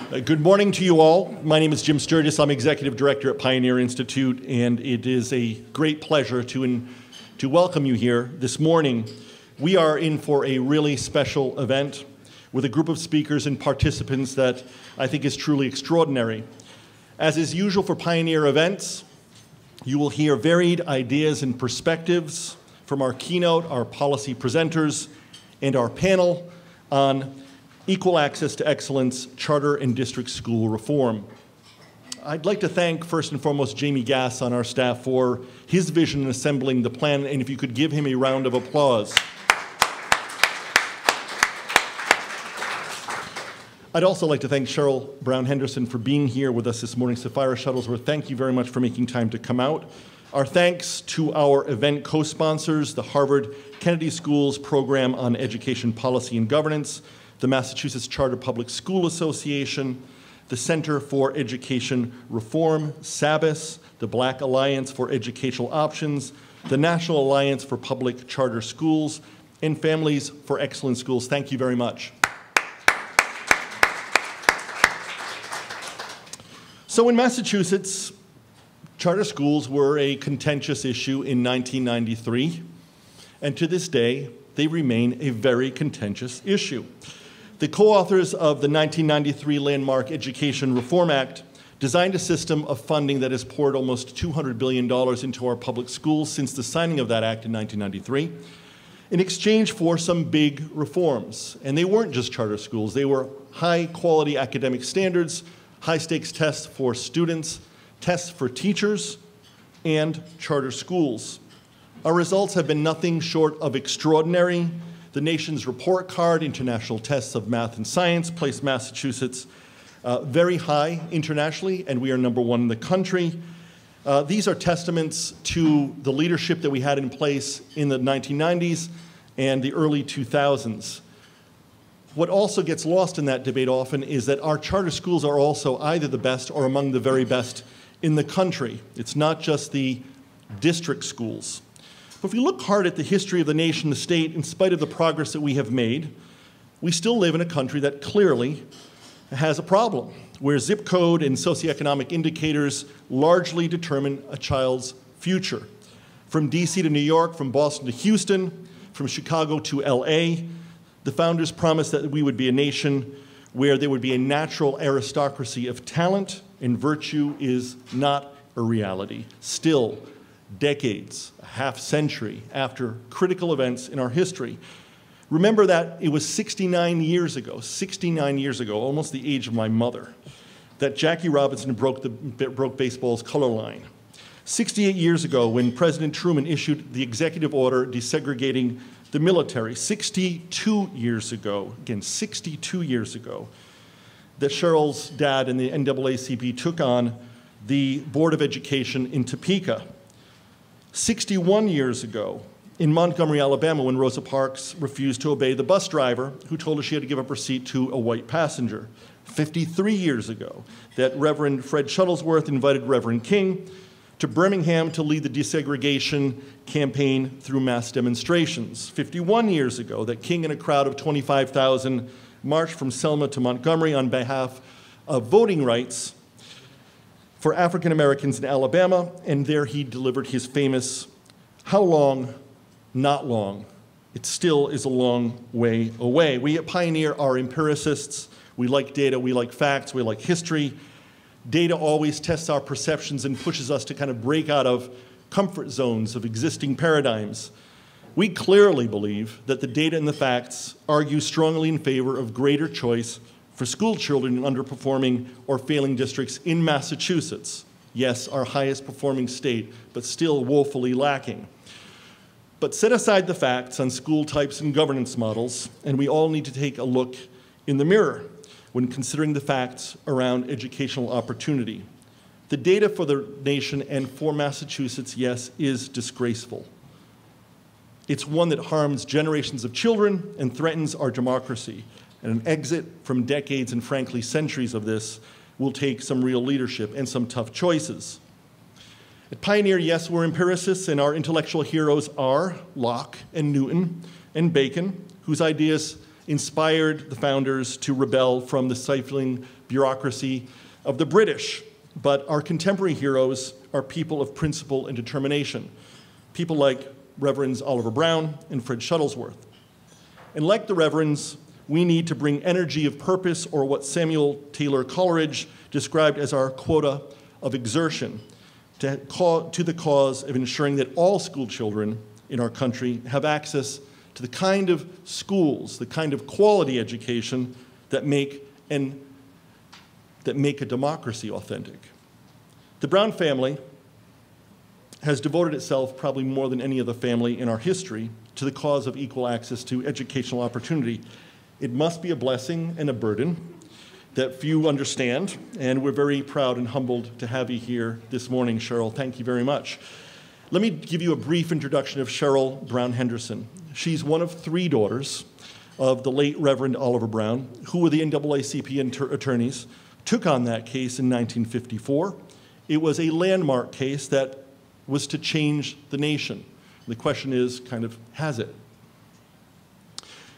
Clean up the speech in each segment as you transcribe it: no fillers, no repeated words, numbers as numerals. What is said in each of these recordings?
Good morning to you all. My name is Jim Sturgis. I'm Executive Director at Pioneer Institute, and it is a great pleasure to welcome you here this morning. We are in for a really special event with a group of speakers and participants that I think is truly extraordinary. As is usual for Pioneer events, you will hear varied ideas and perspectives from our keynote, our policy presenters, and our panel on equal access to excellence, charter and district school reform. I'd like to thank, first and foremost, Jamie Gass on our staff for his vision in assembling the plan, and if you could give him a round of applause. I'd also like to thank Cheryl Brown Henderson for being here with us this morning. Sapphire Shuttlesworth, thank you very much for making time to come out. Our thanks to our event co-sponsors, the Harvard Kennedy School's Program on Education Policy and Governance, the Massachusetts Charter Public School Association, the Center for Education Reform, SABIS, the Black Alliance for Educational Options, the National Alliance for Public Charter Schools, and Families for Excellent Schools. Thank you very much. So in Massachusetts, charter schools were a contentious issue in 1993, and to this day, they remain a very contentious issue. The co-authors of the 1993 Landmark Education Reform Act designed a system of funding that has poured almost $200 billion into our public schools since the signing of that act in 1993 in exchange for some big reforms. And they weren't just charter schools. They were high-quality academic standards, high-stakes tests for students, tests for teachers, and charter schools. Our results have been nothing short of extraordinary. The nation's report card, International Tests of Math and Science, placed Massachusetts very high internationally, and we are #1 in the country. These are testaments to the leadership that we had in place in the 1990s and the early 2000s. What also gets lost in that debate often is that our charter schools are also either the best or among the very best in the country. It's not just the district schools. But if we look hard at the history of the nation, the state, in spite of the progress that we have made, we still live in a country that clearly has a problem, where zip code and socioeconomic indicators largely determine a child's future. From DC to New York, from Boston to Houston, from Chicago to LA, the founders promised that we would be a nation where there would be a natural aristocracy of talent, and virtue is not a reality. Still, decades, a half-century after critical events in our history. Remember that it was 69 years ago, almost the age of my mother, that Jackie Robinson broke baseball's color line. 68 years ago, when President Truman issued the executive order desegregating the military. 62 years ago, again, 62 years ago, that Cheryl's dad and the NAACP took on the Board of Education in Topeka. 61 years ago, in Montgomery, Alabama, when Rosa Parks refused to obey the bus driver who told her she had to give up her seat to a white passenger. 53 years ago, that Reverend Fred Shuttlesworth invited Reverend King to Birmingham to lead the desegregation campaign through mass demonstrations. 51 years ago, that King and a crowd of 25,000 marched from Selma to Montgomery on behalf of voting rights for African Americans in Alabama, and there he delivered his famous, "How long? Not long. It still is a long way away." We at Pioneer are empiricists. We like data, we like facts, we like history. Data always tests our perceptions and pushes us to kind of break out of comfort zones of existing paradigms. We clearly believe that the data and the facts argue strongly in favor of greater choice for school children in underperforming or failing districts in Massachusetts. Yes, our highest performing state, but still woefully lacking. But set aside the facts on school types and governance models, and we all need to take a look in the mirror when considering the facts around educational opportunity. The data for the nation and for Massachusetts, yes, is disgraceful. It's one that harms generations of children and threatens our democracy. And an exit from decades and frankly centuries of this will take some real leadership and some tough choices. At Pioneer, yes, we're empiricists, and our intellectual heroes are Locke and Newton and Bacon, whose ideas inspired the founders to rebel from the stifling bureaucracy of the British. But our contemporary heroes are people of principle and determination, people like Reverends Oliver Brown and Fred Shuttlesworth. And like the Reverends, we need to bring energy of purpose, or what Samuel Taylor Coleridge described as our quota of exertion, to the cause of ensuring that all school children in our country have access to the kind of schools, the kind of quality education that make a democracy authentic. The Brown family has devoted itself, probably more than any other family in our history, to the cause of equal access to educational opportunity. It must be a blessing and a burden that few understand, and we're very proud and humbled to have you here this morning, Cheryl. Thank you very much. Let me give you a brief introduction of Cheryl Brown Henderson. She's one of 3 daughters of the late Reverend Oliver Brown, who were the NAACP attorneys, took on that case in 1954. It was a landmark case that was to change the nation. The question is, has it?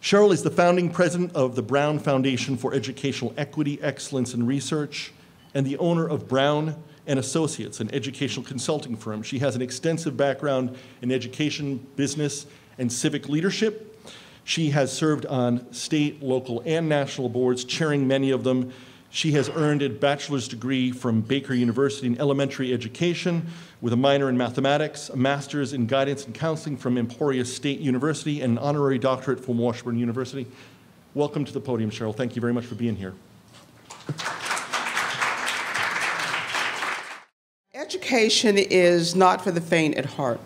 Cheryl is the founding president of the Brown Foundation for Educational Equity, Excellence, and Research, and the owner of Brown and Associates, an educational consulting firm. She has an extensive background in education, business, and civic leadership. She has served on state, local, and national boards, chairing many of them. She has earned a bachelor's degree from Baker University in elementary education with a minor in mathematics, a master's in guidance and counseling from Emporia State University, and an honorary doctorate from Washburn University. Welcome to the podium, Cheryl. Thank you very much for being here. Education is not for the faint at heart.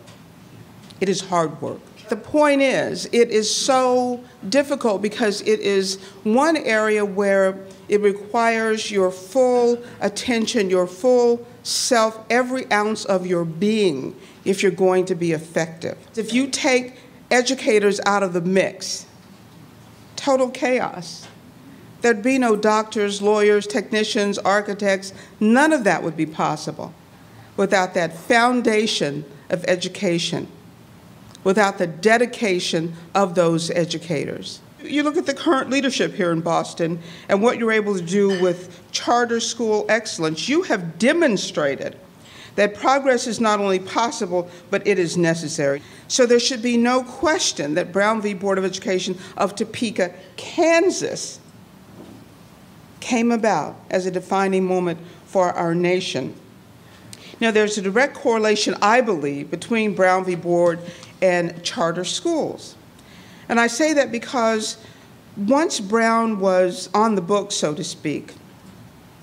It is hard work. The point is, it is so difficult because it is one area where it requires your full attention, your full self, every ounce of your being if you're going to be effective. If you take educators out of the mix, total chaos. There'd be no doctors, lawyers, technicians, architects. None of that would be possible without that foundation of education, without the dedication of those educators. You look at the current leadership here in Boston and what you're able to do with charter school excellence. You have demonstrated that progress is not only possible, but it is necessary. So there should be no question that Brown v. Board of Education of Topeka, Kansas, came about as a defining moment for our nation. Now, there's a direct correlation, I believe, between Brown v. Board and charter schools. And I say that because once Brown was on the books, so to speak,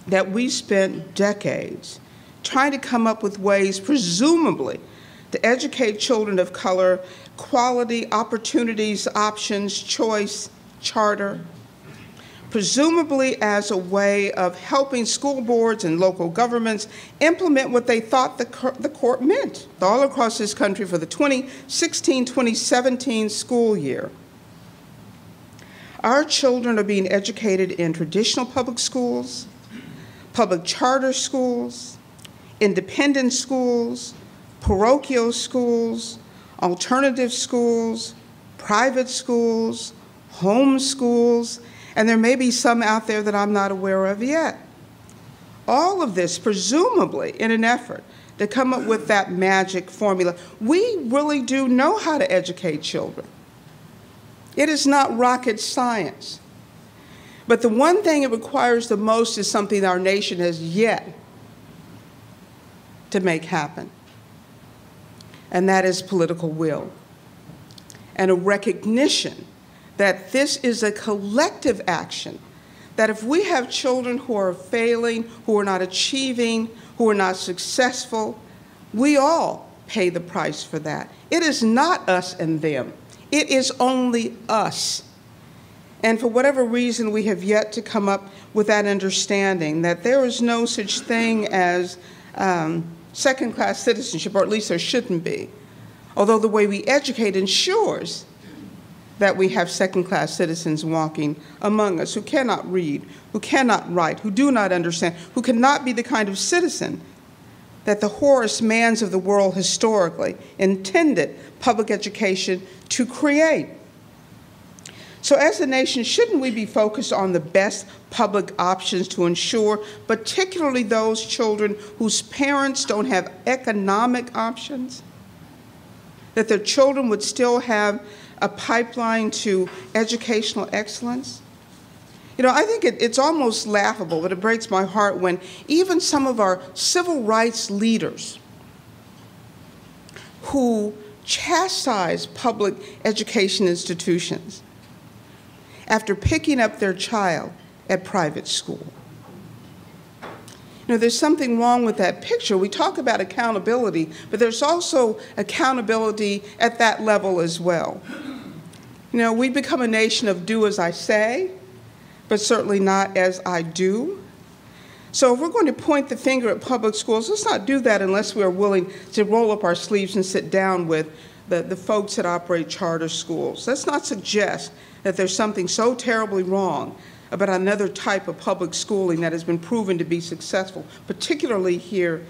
that we spent decades trying to come up with ways, presumably, to educate children of color, quality, opportunities, options, choice, charter, presumably as a way of helping school boards and local governments implement what they thought the court meant. All across this country for the 2016-2017 school year, our children are being educated in traditional public schools, public charter schools, independent schools, parochial schools, alternative schools, private schools, home schools, and there may be some out there that I'm not aware of yet. All of this, presumably, in an effort to come up with that magic formula. We really do know how to educate children. It is not rocket science. But the one thing it requires the most is something our nation has yet to make happen, and that is political will and a recognition that this is a collective action, that if we have children who are failing, who are not achieving, who are not successful, we all pay the price for that. It is not us and them. It is only us. And for whatever reason, we have yet to come up with that understanding that there is no such thing as second-class citizenship, or at least there shouldn't be. Although the way we educate ensures that we have second-class citizens walking among us who cannot read, who cannot write, who do not understand, who cannot be the kind of citizen that the Horace Manns of the world historically intended public education to create. So as a nation, shouldn't we be focused on the best public options to ensure, particularly those children whose parents don't have economic options, that their children would still have a pipeline to educational excellence? You know, I think it's almost laughable, but it breaks my heart when even some of our civil rights leaders who chastise public education institutions after picking up their child at private school. You know, there's something wrong with that picture. We talk about accountability, but there's also accountability at that level as well. You know, we become a nation of do as I say, but certainly not as I do. So if we're going to point the finger at public schools, let's not do that unless we are willing to roll up our sleeves and sit down with the folks that operate charter schools. Let's not suggest that there's something so terribly wrong about another type of public schooling that has been proven to be successful, particularly here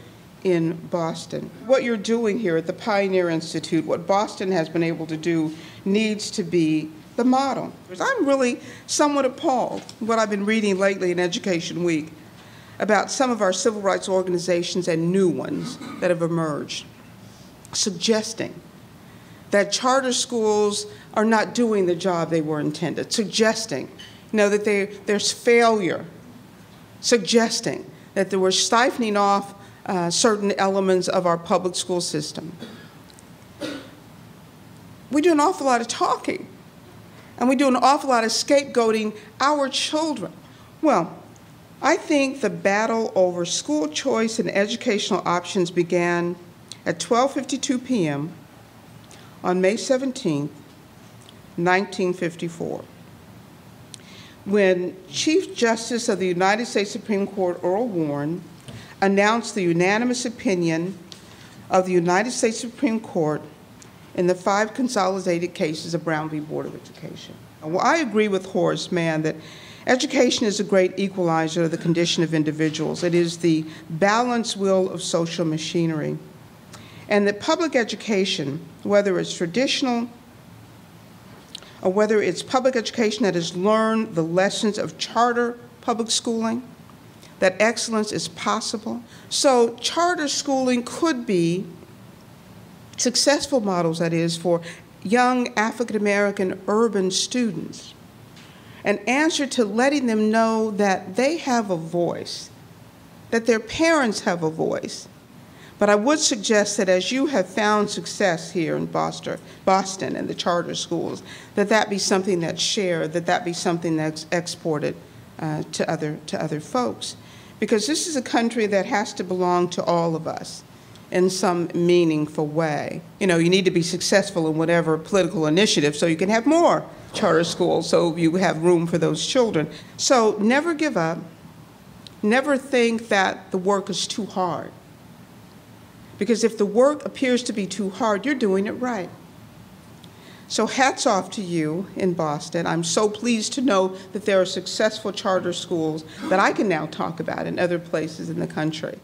in Boston. What you're doing here at the Pioneer Institute, what Boston has been able to do, needs to be the model. I'm really somewhat appalled what I've been reading lately in Education Week about some of our civil rights organizations and new ones that have emerged, suggesting that charter schools are not doing the job they were intended, suggesting, you know, that there's failure, suggesting that we're siphoning off certain elements of our public school system. We do an awful lot of talking, and we do an awful lot of scapegoating our children. Well, I think the battle over school choice and educational options began at 12:52 p.m. on May 17, 1954, when Chief Justice of the United States Supreme Court, Earl Warren, announced the unanimous opinion of the United States Supreme Court in the 5 consolidated cases of Brown v. Board of Education. Well, I agree with Horace Mann that education is a great equalizer of the condition of individuals. It is the balanced wheel of social machinery. And that public education, whether it's traditional or whether it's public education that has learned the lessons of charter public schooling, that excellence is possible. So charter schooling could be successful models, that is, for young African-American urban students, an answer to letting them know that they have a voice, that their parents have a voice. But I would suggest that as you have found success here in Boston and the charter schools, that be something that's shared, that be something that's exported to other folks. Because this is a country that has to belong to all of us in some meaningful way. You know, you need to be successful in whatever political initiative so you can have more charter schools, so you have room for those children. So never give up. Never think that the work is too hard. Because if the work appears to be too hard, you're doing it right. So hats off to you in Boston. I'm so pleased to know that there are successful charter schools that I can now talk about in other places in the country.